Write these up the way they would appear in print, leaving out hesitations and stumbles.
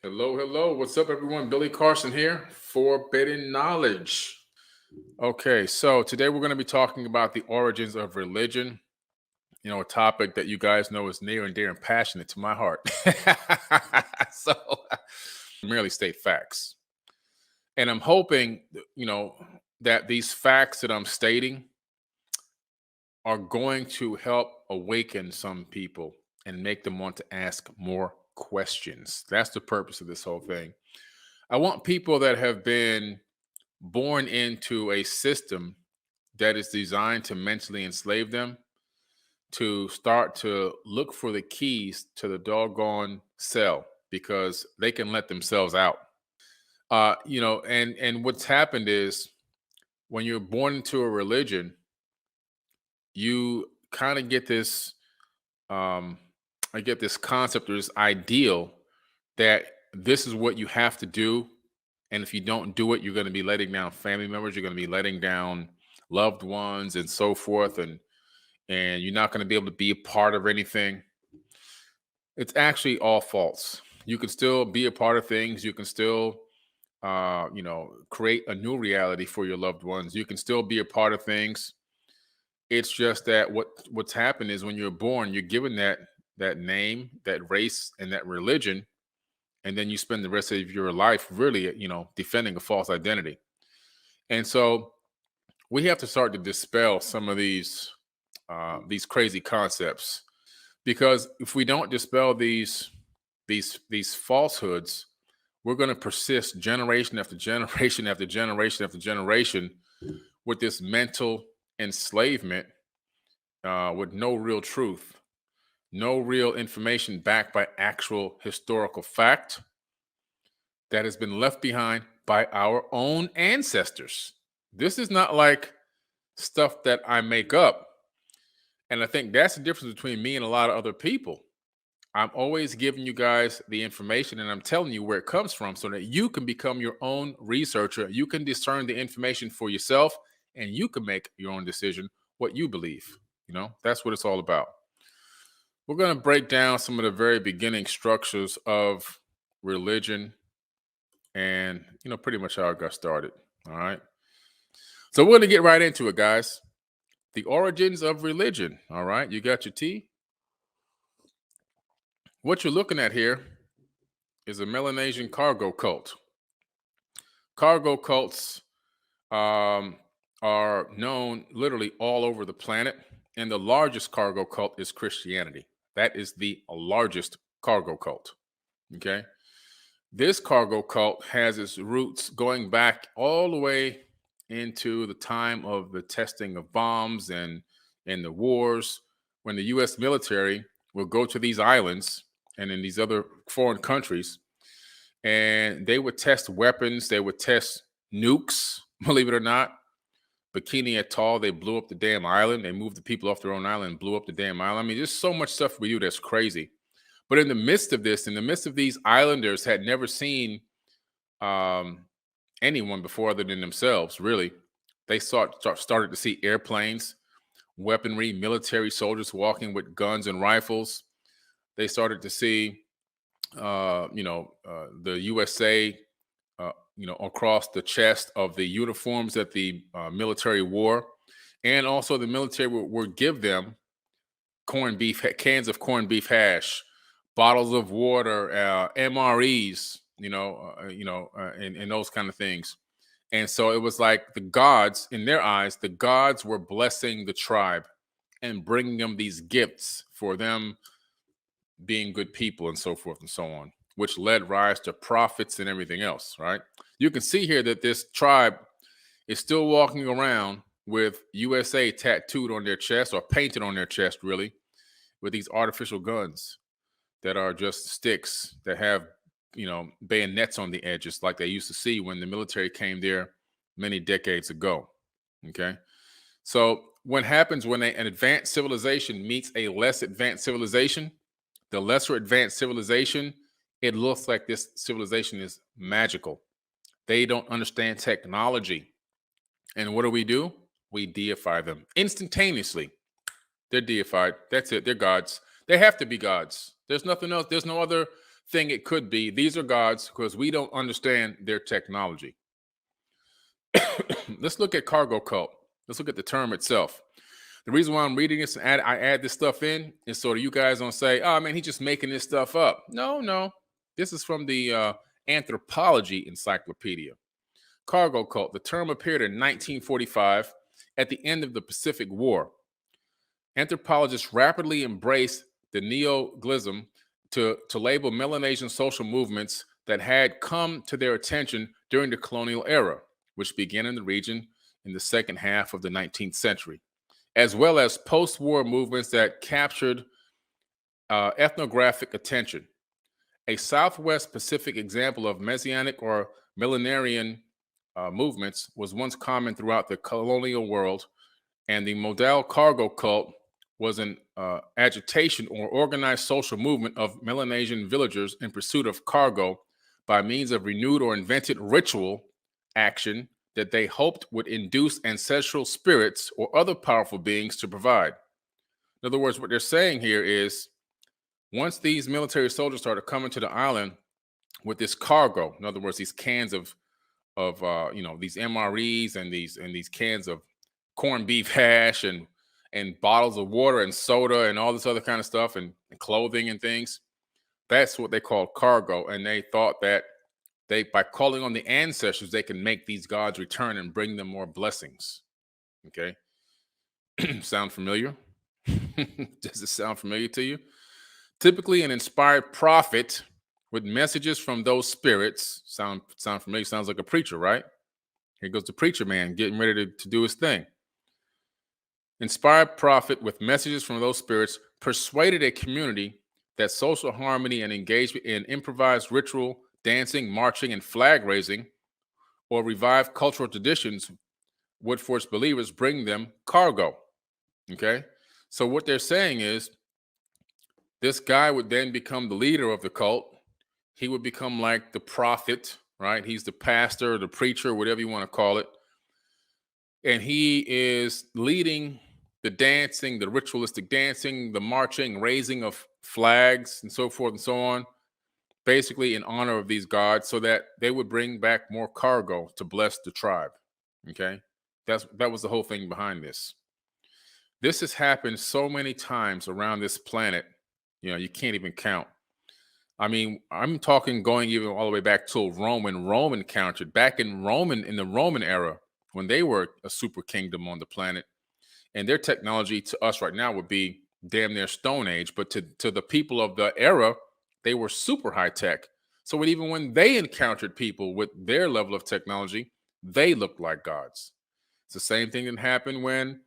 Hello, hello. What's up, everyone? Billy Carson here, Forbidden Knowledge. Okay, so today we're going to be talking about the origins of religion, a topic that you guys know is near and dear and passionate to my heart. so, merely state facts. And I'm hoping, that these facts that I'm stating are going to help awaken some people and make them want to ask more questions. That's the purpose of this whole thing. I want people that have been born into a system that is designed to mentally enslave them to start to look for the keys to the doggone cell because they can let themselves out. And what's happened is when you're born into a religion, you kind of get this I get this concept or this ideal that this is what you have to do. And if you don't do it, you're going to be letting down family members, you're going to be letting down loved ones and so forth. And you're not going to be able to be a part of anything. It's actually all false. You can still be a part of things. You can still create a new reality for your loved ones. You can still be a part of things. It's just that what's happened is when you're born, you're given that name, that race, and that religion, and then you spend the rest of your life really, defending a false identity. And so we have to start to dispel some of these crazy concepts, because if we don't dispel these falsehoods, we're going to persist generation after generation after generation after generation with this mental enslavement with no real truth, no real information backed by actual historical fact that has been left behind by our own ancestors. This is not like stuff that I make up. And I think that's the difference between me and a lot of other people. I'm always giving you guys the information and I'm telling you where it comes from so that you can become your own researcher. You can discern the information for yourself and you can make your own decision what you believe. That's what it's all about. We're going to break down some of the very beginning structures of religion and, pretty much how it got started. All right. So we're going to get right into it, guys. The origins of religion. All right. You got your tea? What you're looking at here is a Melanesian cargo cult. Cargo cults are known literally all over the planet. And the largest cargo cult is Christianity. That is the largest cargo cult. Okay. This cargo cult has its roots going back all the way into the time of the testing of bombs and the wars, when the U.S. military will go to these islands and in these other foreign countries, and they would test weapons, they would test nukes, believe it or not. Bikini Atoll, they blew up the damn island. They moved the people off their own island and blew up the damn island. I mean, there's so much stuff we do that's crazy. But in the midst of this, in the midst of these islanders had never seen anyone before other than themselves, really. They started to see airplanes, weaponry, military soldiers walking with guns and rifles. They started to see, the USA, across the chest of the uniforms that the military wore. And also the military would give them cans of corned beef hash, bottles of water, MREs, and those kind of things. And so it was like the gods, in their eyes, the gods were blessing the tribe and bringing them these gifts for them being good people and so forth and so on, which led rise to prophets and everything else, right? You can see here that this tribe is still walking around with USA tattooed on their chest, or painted on their chest, really, with these artificial guns that are just sticks that have, bayonets on the edges like they used to see when the military came there many decades ago. Okay. So what happens when an advanced civilization meets a less advanced civilization, the lesser advanced civilization, it looks like this civilization is magical. They don't understand technology. And what do? We deify them instantaneously. They're deified. That's it. They're gods. They have to be gods. There's nothing else. There's no other thing it could be. These are gods because we don't understand their technology. Let's look at cargo cult. Let's look at the term itself. The reason why I'm reading this and I add this stuff in is so that you guys don't say, "Oh man, he's just making this stuff up." No, no. This is from the Anthropology Encyclopedia. Cargo cult. The term appeared in 1945 at the end of the Pacific War. Anthropologists rapidly embraced the neologism to label Melanesian social movements that had come to their attention during the colonial era, which began in the region in the second half of the 19th century, as well as post-war movements that captured ethnographic attention. A Southwest Pacific example of Messianic or millenarian movements was once common throughout the colonial world, and the modal cargo cult was an agitation or organized social movement of Melanesian villagers in pursuit of cargo by means of renewed or invented ritual action that they hoped would induce ancestral spirits or other powerful beings to provide. In other words, what they're saying here is once these military soldiers started coming to the island with this cargo, in other words, these cans of these MREs and these cans of corned beef hash and bottles of water and soda and all this other kind of stuff and clothing and things. That's what they call cargo. And they thought that by calling on the ancestors, they can make these gods return and bring them more blessings. Okay. Sound familiar? Does it sound familiar to you? Typically, an inspired prophet with messages from those spirits sound familiar. Sounds like a preacher, right? Here goes the preacher man getting ready to do his thing. Inspired prophet with messages from those spirits persuaded a community that social harmony and engagement in improvised ritual, dancing, marching, and flag raising, or revived cultural traditions would, for its believers, bring them cargo. Okay? So what they're saying is this guy would then become the leader of the cult. He would become like the prophet, right? He's the pastor, the preacher, whatever you want to call it. And he is leading the dancing, the ritualistic dancing, the marching, raising of flags, and so forth and so on, basically in honor of these gods, so that they would bring back more cargo to bless the tribe. Okay, that was the whole thing behind this. This has happened so many times around this planet, you can't even count. I mean, I'm talking going even all the way back to Rome, when Rome encountered back in the Roman era, when they were a super kingdom on the planet. And their technology to us right now would be damn near Stone Age, but to the people of the era, they were super high tech. So even when they encountered people with their level of technology, they looked like gods. It's the same thing that happened when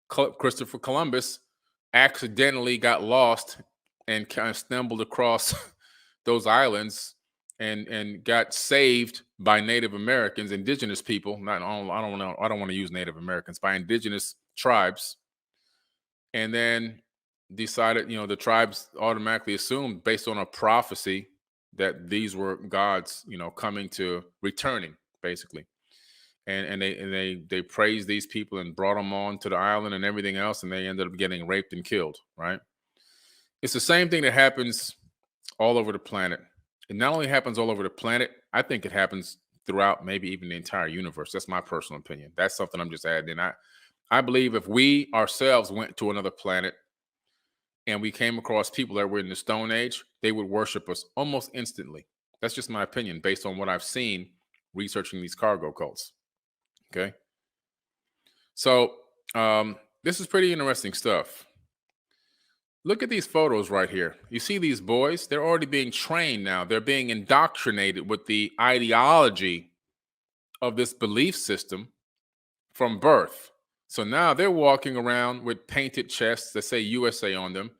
Christopher Columbus accidentally got lost and kind of stumbled across those islands and got saved by Native Americans, indigenous people. I don't want to use Native Americans, by indigenous tribes, and then decided, the tribes automatically assumed, based on a prophecy, that these were gods, returning, basically. And they praised these people and brought them on to the island and everything else, and they ended up getting raped and killed, right? It's the same thing that happens all over the planet. It not only happens all over the planet, I think it happens throughout maybe even the entire universe. That's my personal opinion. That's something I'm just adding in. I believe if we ourselves went to another planet and we came across people that were in the Stone Age, they would worship us almost instantly. That's just my opinion based on what I've seen researching these cargo cults. Okay. So this is pretty interesting stuff. Look at these photos right here. You see these boys? They're already being trained now. They're being indoctrinated with the ideology of this belief system from birth. So now they're walking around with painted chests that say USA on them.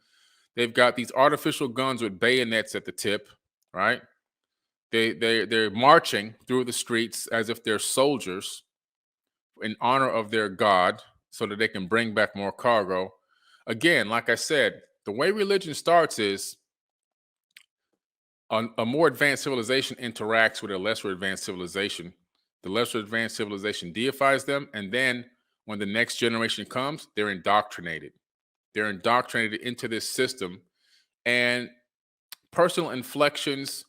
They've got these artificial guns with bayonets at the tip, right? They're marching through the streets as if they're soldiers in honor of their god, so that they can bring back more cargo. Again, like I said, the way religion starts is a more advanced civilization interacts with a lesser advanced civilization. The lesser advanced civilization deifies them, and then when the next generation comes, they're indoctrinated. They're indoctrinated into this system, and personal inflections